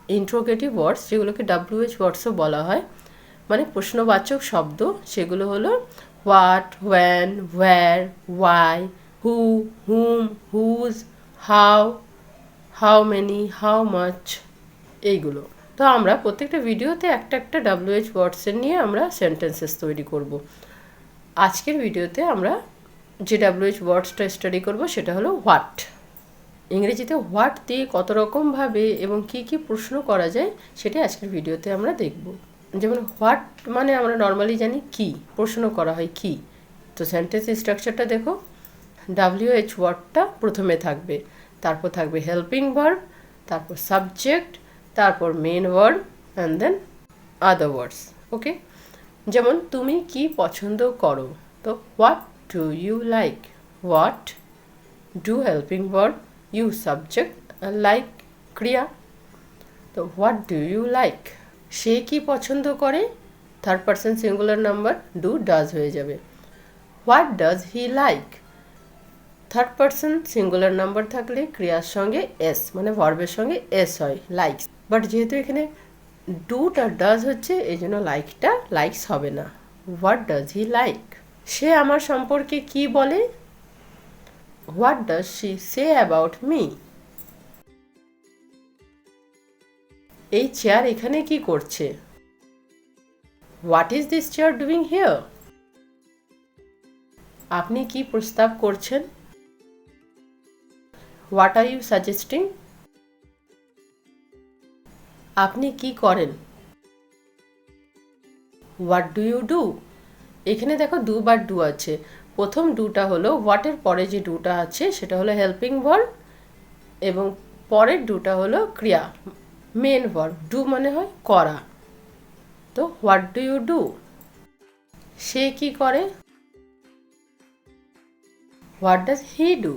Interrogative ওয়ার্ডস, যেগুলোকে WH ওয়ার্ডসও বলা হয়, মানে প্রশ্নবাচক শব্দ, সেগুলো হলো what, when, where, why, who, whom, whose, how, how many, how much, এইগুলো। তো আমরা প্রত্যেকটা ভিডিওতে একটা একটা WH ওয়ার্ডসের নিয়ে আমরা সেন্টেন্সেস তৈরি করব। আজকের ভিডিওতে আমরা যে WH ওয়ার্ডসটা স্টাডি করব সেটা হলো হোয়াট। ইংরেজিতে হোয়াট দিয়ে কত রকমভাবে এবং কি কি প্রশ্ন করা যায় সেটাই আজকের ভিডিওতে আমরা দেখব। যেমন হোয়াট মানে আমরা নর্মালি জানি কি, প্রশ্ন করা হয় কি। তো সেন্টেন্স স্ট্রাকচারটা দেখো, WH ওয়ার্ডটা প্রথমে থাকবে, তারপর থাকবে হেল্পিং ভার্ব, তারপর সাবজেক্ট, তারপর main verb and then other words. Okay, যেমন তুমি কি পছন্দ করো, তো what do you like, what, do helping verb, you subject, like ক্রিয়া। তো হোয়াট ডু ইউ লাইক, সে কি পছন্দ করে, third person singular number, do does হয়ে যাবে। What does he like, third person singular number থাকলে ক্রিয়ার সঙ্গে এস মানে ভার্বের সঙ্গে এস হয়, লাইকস। বাট যেহেতু এখানে ডুটা ডাজ হচ্ছে, এই জন্য লাইকটা লাইকস হবে না। হোয়াট ডাজ হি লাইক, সে আমার সম্পর্কে কি বলে, what does she say about me, এই চেয়ার এখানে কি করছে, what is this chair doing here, আপনি কি প্রস্তাব করছেন, হোয়াট আর ইউ সাজেস্টিং, আপনি কি করেন, হোয়াট ডু ইউ ডু। এখানে দেখো ডু বা ডু আছে, প্রথম ডুটা হলো হোয়াটের পরে যে ডুটা আছে সেটা হলো হেল্পিং ভার্ব, এবং পরের ডুটা হলো ক্রিয়া মেন ভার্ব, ডু মানে হয় করা। তো হোয়াট ডু ইউ ডু, সে কি করে, হোয়াট ডাজ হি ডু,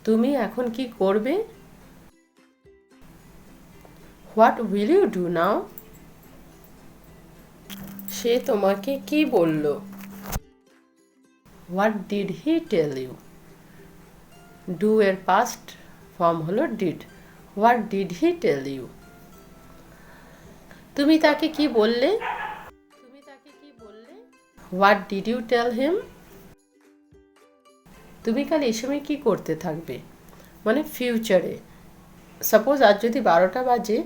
তুমি এখন কি করবে, what will you do now, সে তোমাকে কি বলল, what did he tell you, do এর পাস্ট ফর্ম হলো did, what did he tell you, তুমি তাকে কি বললে, what did you tell him, তুমি কাল এই সময় কি করতে থাকবে, মানে ফিউচারে। সাপোজ আজ যদি 12টা বাজে,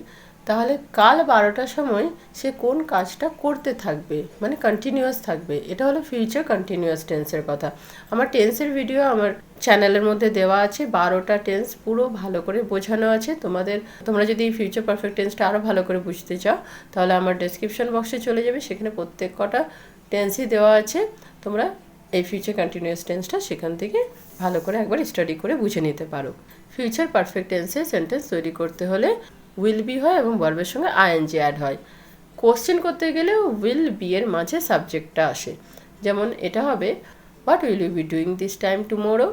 তাহলে কাল 12টার সময় সে কোন কাজটা করতে থাকবে, মানে কন্টিনিউয়াস থাকবে, এটা হলো ফিউচার কন্টিনিউয়াস টেন্সের কথা। আমার টেন্সের ভিডিও আমার চ্যানেলের মধ্যে দেওয়া আছে, 12টা টেন্স পুরো ভালো করে বোঝানো আছে। তোমরা যদি এই ফিউচার পারফেক্ট টেন্সটা আরও ভালো করে বুঝতে চাও, তাহলে আমার ডেসক্রিপশন বক্সে চলে যাবে, সেখানে প্রত্যেক কটা টেন্সই দেওয়া আছে। তোমরা এই ফিউচার কন্টিনিউয়াস টেন্সটা সেখান থেকে ভালো করে একবার স্টাডি করে বুঝে নিতে পারো। ফিউচার পারফেক্ট টেন্সে সেন্টেন্স তৈরি করতে হলে উইল বি হয় এবং ভার্বের সঙ্গে আইএনজি অ্যাড হয়। কোশ্চেন করতে গেলে উইল বি এর মাঝে সাবজেক্টটা আসে, যেমন এটা হবে what will you be doing this time tomorrow.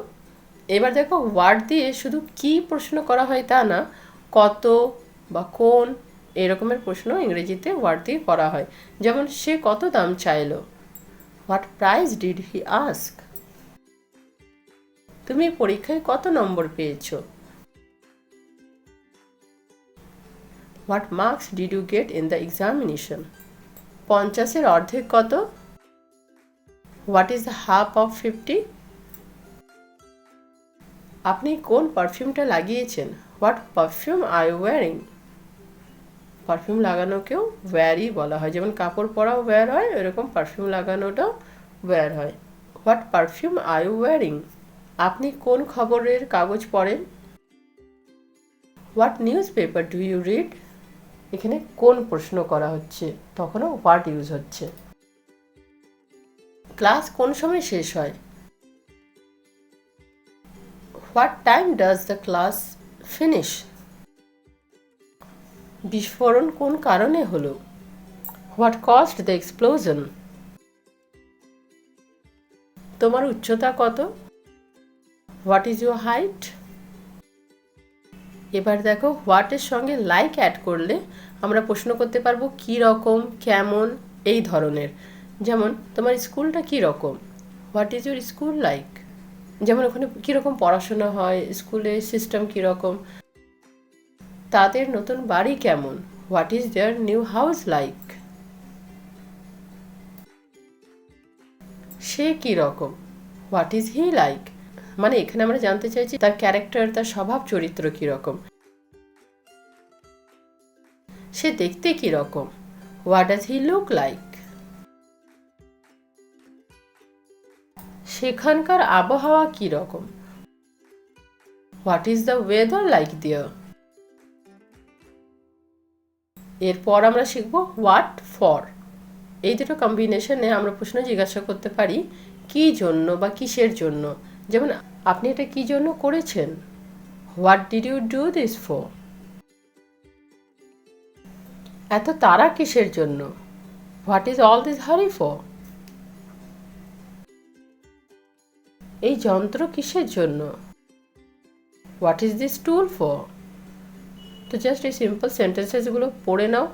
এবার দেখো হোয়াট দিয়ে শুধু কি প্রশ্ন করা হয় তা না, কত বা কোন এরকমের প্রশ্ন ইংরেজিতে হোয়াট দিয়ে করা হয়। যেমন সে কত দাম চাইলো, what price did he ask, তুমি পরীক্ষায় কত নম্বর পেয়েছো, what marks did you get in the examination, 50-এর অর্ধেক কত, what is the half of 50, আপনি কোন পারফিউমটা লাগিয়েছেন, what perfume are you wearing. Perfume লাগানোকেও ওয়্যারই বলা হয়, যেমন কাপড় পরাও ওয়্যার হয়, এরকম পারফিউম লাগানোটাও ওয়্যার হয়। What perfume are you wearing, আপনি কোন খবরের কাগজ পড়েন, what newspaper do you read. এখানে কোন প্রশ্ন করা হচ্ছে, তখনও হোয়াট ইউজ হচ্ছে। ক্লাস কোন সময় শেষ হয়, what time does the class finish. বিস্ফোরণ কোন কারণে হলো, হোয়াট কজড দ্য এক্সপ্লোশন। তোমার উচ্চতা কত, হোয়াট ইজ ইউর হাইট। এবার দেখো হোয়াটের সঙ্গে লাইক অ্যাড করলে আমরা প্রশ্ন করতে পারবো কী রকম, কেমন, এই ধরনের। যেমন তোমার স্কুলটা কী রকম, what is your school like. যেমন ওখানে কীরকম পড়াশোনা হয়, স্কুলের সিস্টেম কীরকম, তাদের নতুন বাড়ি কেমন, what is their new house like, সে কীরকম, হোয়াট ইজ হি লাইক। মানে এখানে আমরা জানতে চাইছি তার ক্যারেক্টার, তার স্বভাব চরিত্র কীরকম। সে দেখতে কীরকম, what does he look like. সেখানকার আবহাওয়া কীরকম, what is the weather like there. এরপর আমরা শিখব হোয়াট ফর। এই দুটো কম্বিনেশনে আমরা প্রশ্ন জিজ্ঞাসা করতে পারি কি জন্য বা কিসের জন্য। যেমন আপনি এটা কি জন্য করেছেন, what did you do this for. এত তাড়া কিসের জন্য, what is all this hurry for. এই যন্ত্র কিসের জন্য, what is this tool for. তো জাস্ট এই সিম্পল সেন্টেন্সেসগুলো পড়ে নাও,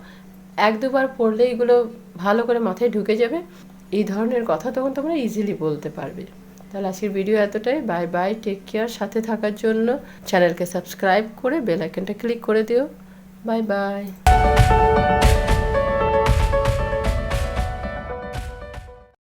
এক দুবার পড়লে এগুলো ভালো করে মাথায় ঢুকে যাবে। এই ধরনের কথা তখন তোমরা ইজিলি বলতে পারবে। তাহলে আজকের ভিডিও এতটাই। Bye bye, take care. সাথে থাকার জন্য চ্যানেলকে সাবস্ক্রাইব করে বেল আইকনটা ক্লিক করে দিও। Bye bye.